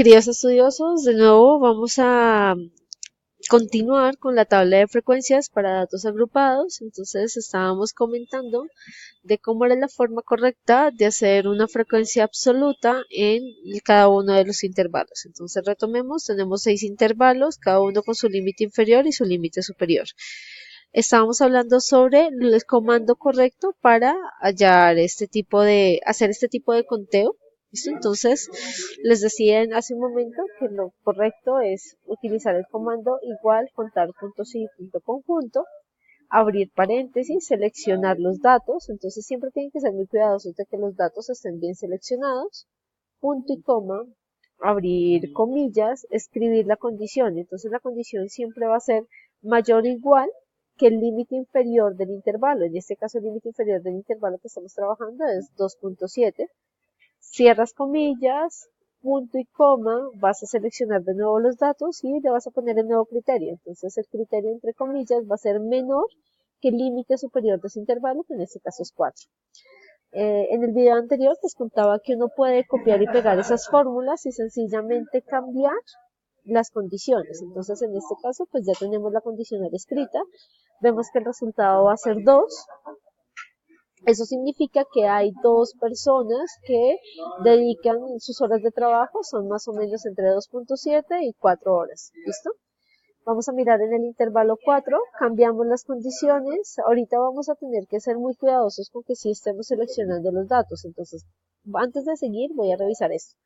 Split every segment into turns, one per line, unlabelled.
queridos estudiosos, de nuevo vamos a continuar con la tabla de frecuencias para datos agrupados. Entonces estábamos comentando de cómo era la forma correcta de hacer una frecuencia absoluta en cada uno de los intervalos. Entonces retomemos, tenemos 6 intervalos, cada uno con su límite inferior y su límite superior. Estábamos hablando sobre el comando correcto para hacer este tipo de conteo. ¿Listo? Entonces, les decía hace un momento que lo correcto es utilizar el comando igual contar puntos y punto conjunto, abrir paréntesis, seleccionar los datos. Entonces, siempre tienen que ser muy cuidadosos de que los datos estén bien seleccionados, punto y coma, abrir comillas, escribir la condición. Entonces, la condición siempre va a ser mayor o igual que el límite inferior del intervalo. En este caso, el límite inferior del intervalo que estamos trabajando es 2.7. Cierras comillas, punto y coma, vas a seleccionar de nuevo los datos y le vas a poner el nuevo criterio. Entonces el criterio entre comillas va a ser menor que el límite superior de ese intervalo, que en este caso es 4. En el video anterior les contaba que uno puede copiar y pegar esas fórmulas y sencillamente cambiar las condiciones. Entonces en este caso pues ya tenemos la condicional escrita. Vemos que el resultado va a ser 2. Eso significa que hay 2 personas que dedican sus horas de trabajo, son más o menos entre 2.7 y 4 horas. ¿Listo? Vamos a mirar en el intervalo 4, cambiamos las condiciones. Ahorita vamos a tener que ser muy cuidadosos con que sí estemos seleccionando los datos. Entonces, antes de seguir, voy a revisar esto.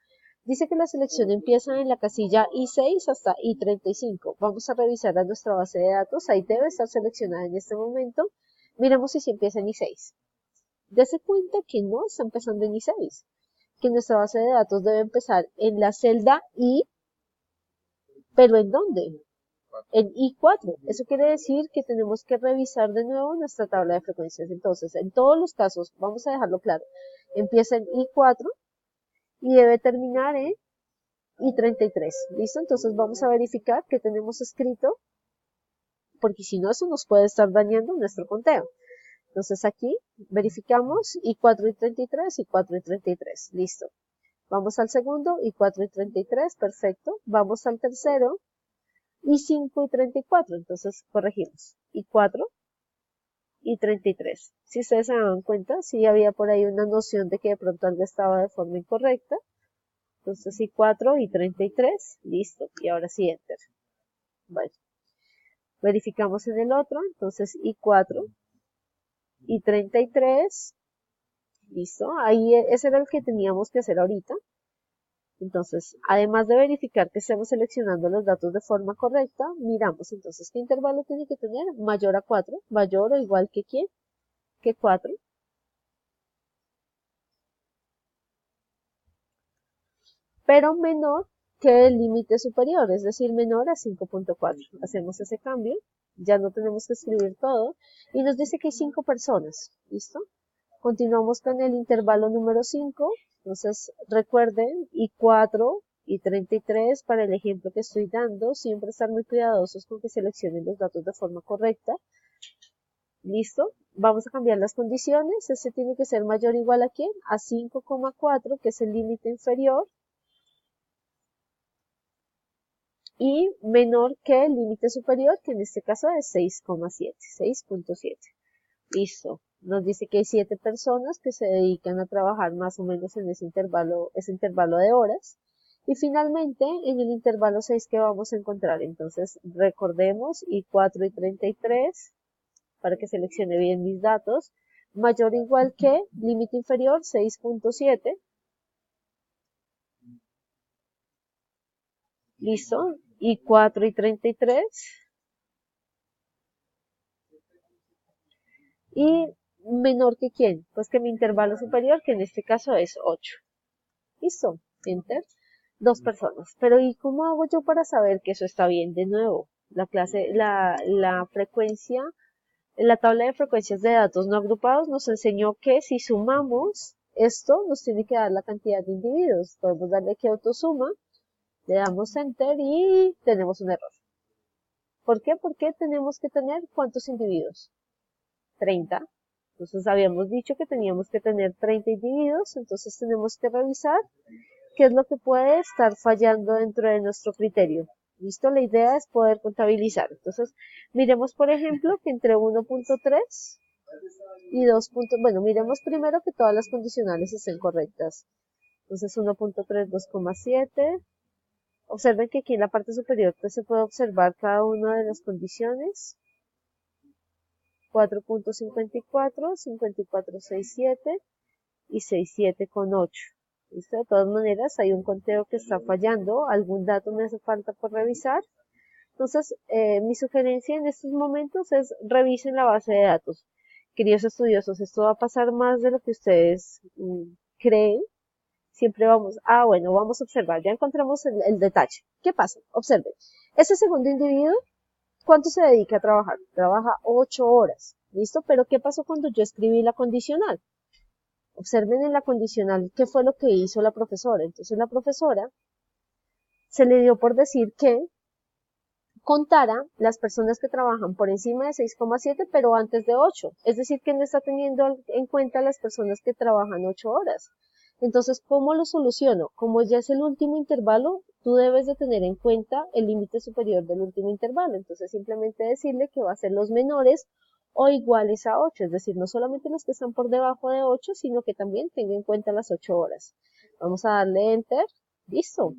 Dice que la selección empieza en la casilla I6 hasta I35. Vamos a revisar a nuestra base de datos. Ahí debe estar seleccionada en este momento. Miremos si empieza en I6. Dese cuenta que no está empezando en I6, que nuestra base de datos debe empezar en la celda I, pero ¿en dónde? En I4. Eso quiere decir que tenemos que revisar de nuevo nuestra tabla de frecuencias. Entonces, en todos los casos, vamos a dejarlo claro, empieza en I4 y debe terminar en I33. ¿Listo? Entonces vamos a verificar que tenemos escrito, porque si no, eso nos puede estar dañando nuestro conteo. Entonces aquí verificamos I4 y 33, I4 y 33, listo. Vamos al segundo, I4 y 33, perfecto. Vamos al tercero, I5 y 34, entonces corregimos. I4 y 33. Si ustedes se dan cuenta, sí había por ahí una noción de que de pronto algo estaba de forma incorrecta. Entonces I4 y 33, listo. Y ahora sí, Enter. Bueno, verificamos en el otro, entonces I4 y 33, listo, ahí ese era el que teníamos que hacer ahorita. Entonces, además de verificar que estemos seleccionando los datos de forma correcta, miramos entonces qué intervalo tiene que tener mayor a 4, mayor o igual que quién, que 4, pero menor que el límite superior, es decir, menor a 5.4. Hacemos ese cambio, ya no tenemos que escribir todo, y nos dice que hay 5 personas, ¿listo? Continuamos con el intervalo número 5, entonces recuerden, I4 y 33 para el ejemplo que estoy dando, siempre estar muy cuidadosos con que seleccionen los datos de forma correcta. ¿Listo? Vamos a cambiar las condiciones, este tiene que ser mayor o igual a ¿quién? A 5,4, que es el límite inferior, y menor que el límite superior, que en este caso es 6,7, 6.7. Listo. Nos dice que hay 7 personas que se dedican a trabajar más o menos en ese intervalo de horas. Y finalmente, en el intervalo 6 que vamos a encontrar. Entonces, recordemos I4 y 33, para que seleccione bien mis datos. Mayor o igual que, límite inferior 6.7. Listo. I4 y 33. Y menor que quién, pues que mi intervalo superior, que en este caso es 8. Listo, Enter. 2 personas. Pero ¿y cómo hago yo para saber que eso está bien? De nuevo, la frecuencia, la tabla de frecuencias de datos no agrupados nos enseñó que si sumamos esto, nos tiene que dar la cantidad de individuos. Podemos darle aquí autosuma, le damos Enter y tenemos un error. ¿Por qué? Porque tenemos que tener ¿cuántos individuos? 30. Entonces habíamos dicho que teníamos que tener 30 individuos, entonces tenemos que revisar qué es lo que puede estar fallando dentro de nuestro criterio. ¿Listo? La idea es poder contabilizar. Entonces, miremos, por ejemplo, que entre 1.3 y 2. Bueno, miremos primero que todas las condicionales estén correctas. Entonces, 1.3, 2,7. Observen que aquí en la parte superior pues, se puede observar cada una de las condiciones. 4.54, 54.67 y 67,8. ¿Listo? De todas maneras, hay un conteo que está fallando, algún dato me hace falta por revisar. Entonces, mi sugerencia en estos momentos es revisen la base de datos. Queridos estudiosos, esto va a pasar más de lo que ustedes creen. Siempre vamos, bueno, vamos a observar, ya encontramos el detalle. ¿Qué pasa? Observen. Ese segundo individuo, ¿cuánto se dedica a trabajar? Trabaja 8 horas. ¿Listo? Pero ¿qué pasó cuando yo escribí la condicional? Observen en la condicional qué fue lo que hizo la profesora. Entonces la profesora se le dio por decir que contara las personas que trabajan por encima de 6,7 pero antes de 8. Es decir, que no está teniendo en cuenta las personas que trabajan 8 horas. Entonces, ¿cómo lo soluciono? Como ya es el último intervalo, tú debes de tener en cuenta el límite superior del último intervalo. Entonces, simplemente decirle que va a ser los menores o iguales a 8, es decir, no solamente los que están por debajo de 8, sino que también tenga en cuenta las 8 horas. Vamos a darle Enter. Listo.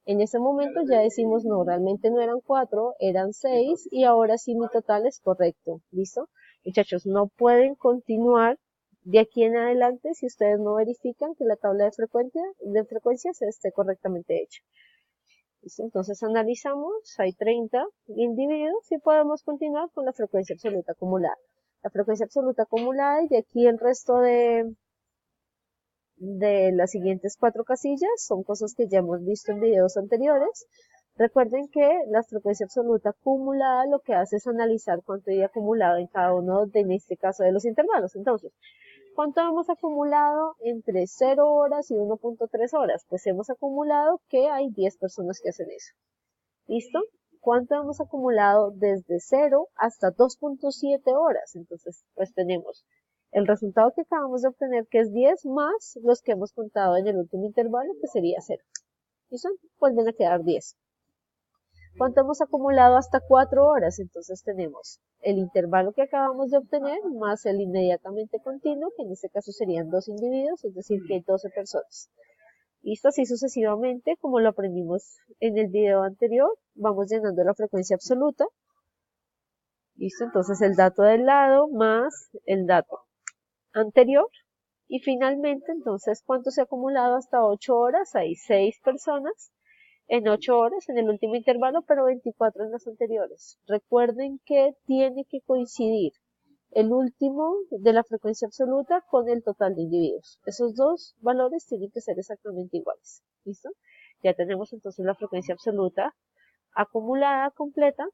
En ese momento ya decimos, no, realmente no eran 4, eran 6 y ahora sí mi total es correcto. ¿Listo? Muchachos, no pueden continuar de aquí en adelante si ustedes no verifican que la tabla de frecuencias esté correctamente hecha. ¿Listo? Entonces analizamos, hay 30 individuos y podemos continuar con la frecuencia absoluta acumulada. La frecuencia absoluta acumulada y de aquí el resto de las siguientes 4 casillas son cosas que ya hemos visto en videos anteriores. Recuerden que la frecuencia absoluta acumulada lo que hace es analizar cuánto hay acumulado en cada uno en este caso de los intervalos. Entonces, ¿cuánto hemos acumulado entre 0 horas y 1.3 horas? Pues hemos acumulado que hay 10 personas que hacen eso. ¿Listo? ¿Cuánto hemos acumulado desde 0 hasta 2.7 horas? Entonces, pues tenemos el resultado que acabamos de obtener, que es 10 más los que hemos contado en el último intervalo, que sería 0. ¿Listo? Vuelven a quedar 10. ¿Cuánto hemos acumulado hasta 4 horas? Entonces tenemos el intervalo que acabamos de obtener más el inmediatamente continuo, que en este caso serían 2 individuos, es decir, que 12 personas. Listo, así sucesivamente, como lo aprendimos en el video anterior, vamos llenando la frecuencia absoluta. Listo, entonces el dato del lado más el dato anterior. Y finalmente, entonces, ¿cuánto se ha acumulado hasta 8 horas? Hay 6 personas en 8 horas en el último intervalo, pero 24 en las anteriores. Recuerden que tiene que coincidir el último de la frecuencia absoluta con el total de individuos. Esos dos valores tienen que ser exactamente iguales. ¿Listo? Ya tenemos entonces la frecuencia absoluta acumulada completa.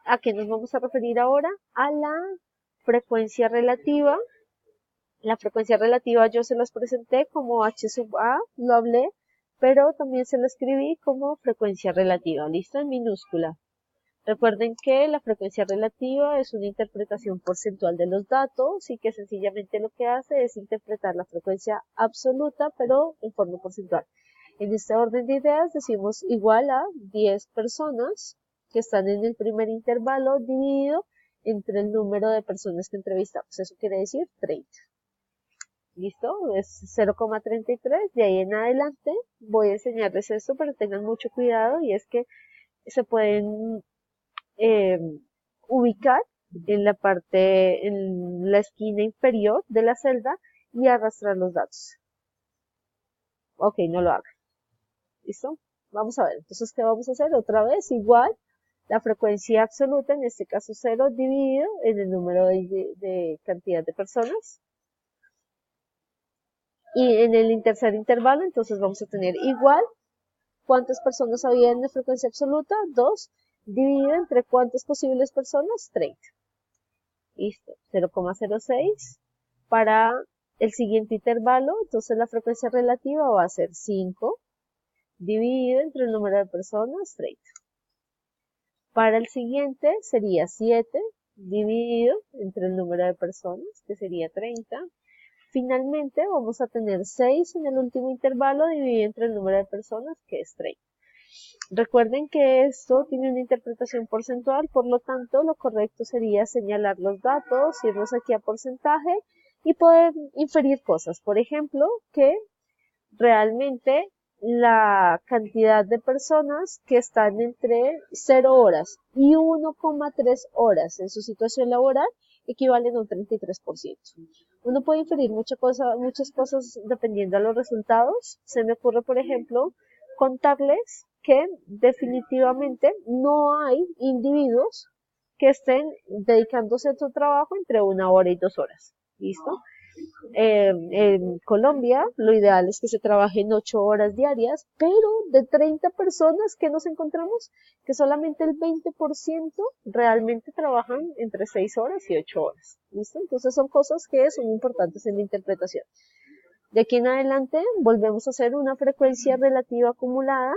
¿A qué nos vamos a referir ahora? A la frecuencia relativa. La frecuencia relativa yo se las presenté como H sub A, lo hablé, pero también se la escribí como frecuencia relativa, ¿listo? En minúscula. Recuerden que la frecuencia relativa es una interpretación porcentual de los datos y que sencillamente lo que hace es interpretar la frecuencia absoluta, pero en forma porcentual. En este orden de ideas decimos igual a 10 personas que están en el primer intervalo dividido entre el número de personas que entrevistamos. Eso quiere decir 30. ¿Listo? Es 0,33. De ahí en adelante voy a enseñarles esto, pero tengan mucho cuidado y es que se pueden ubicar en en la esquina inferior de la celda y arrastrar los datos. Ok, no lo hagan. ¿Listo? Vamos a ver. Entonces, ¿qué vamos a hacer? Otra vez, igual, la frecuencia absoluta, en este caso 0, dividido en el número de cantidad de personas. Y en el tercer intervalo, entonces vamos a tener igual, ¿cuántas personas había en la frecuencia absoluta? 2, dividido entre cuántas posibles personas, 30. Listo, 0,06. Para el siguiente intervalo, entonces la frecuencia relativa va a ser 5, dividido entre el número de personas, 30. Para el siguiente sería 7, dividido entre el número de personas, que sería 30. Finalmente vamos a tener 6 en el último intervalo dividido entre el número de personas, que es 30. Recuerden que esto tiene una interpretación porcentual, por lo tanto lo correcto sería señalar los datos, irnos aquí a porcentaje y poder inferir cosas. Por ejemplo, que realmente la cantidad de personas que están entre 0 horas y 1,3 horas en su situación laboral equivalen a un 33%. Uno puede inferir muchas cosas dependiendo de los resultados. Se me ocurre, por ejemplo, contarles que definitivamente no hay individuos que estén dedicándose a su trabajo entre 1 hora y 2 horas. ¿Listo? En Colombia lo ideal es que se trabaje en 8 horas diarias, pero de 30 personas que nos encontramos, que solamente el 20% realmente trabajan entre 6 horas y 8 horas. ¿Listo? Entonces son cosas que son importantes en la interpretación. De aquí en adelante volvemos a hacer una frecuencia relativa acumulada,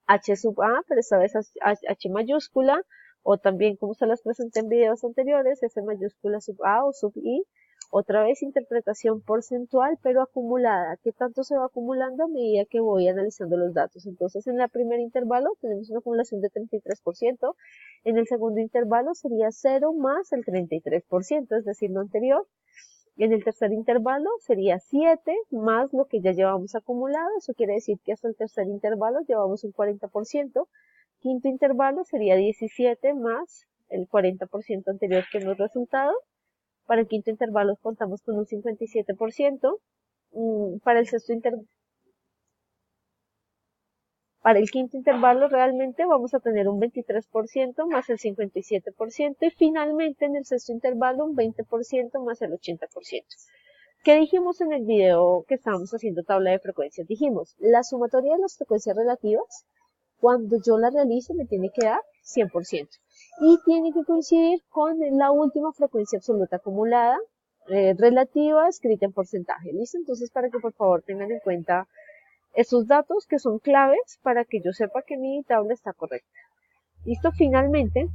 H sub A, pero esta vez H mayúscula, o también como se las presenté en videos anteriores, F mayúscula sub A o sub I. Otra vez interpretación porcentual, pero acumulada. ¿Qué tanto se va acumulando a medida que voy analizando los datos? Entonces, en el primer intervalo tenemos una acumulación de 33%. En el segundo intervalo sería 0 más el 33%, es decir, lo anterior. En el tercer intervalo sería 7 más lo que ya llevamos acumulado. Eso quiere decir que hasta el tercer intervalo llevamos un 40%. Quinto intervalo sería 17 más el 40% anterior que hemos resultado. Para el quinto intervalo contamos con un 57%. Para el quinto intervalo realmente vamos a tener un 23% más el 57% y finalmente en el sexto intervalo un 20% más el 80%. ¿Qué dijimos en el video que estábamos haciendo tabla de frecuencias? Dijimos, la sumatoria de las frecuencias relativas, cuando yo la realice me tiene que dar 100%. Y tiene que coincidir con la última frecuencia absoluta acumulada relativa escrita en porcentaje. ¿Listo? Entonces, para que por favor tengan en cuenta esos datos que son claves para que yo sepa que mi tabla está correcta. ¿Listo? Finalmente,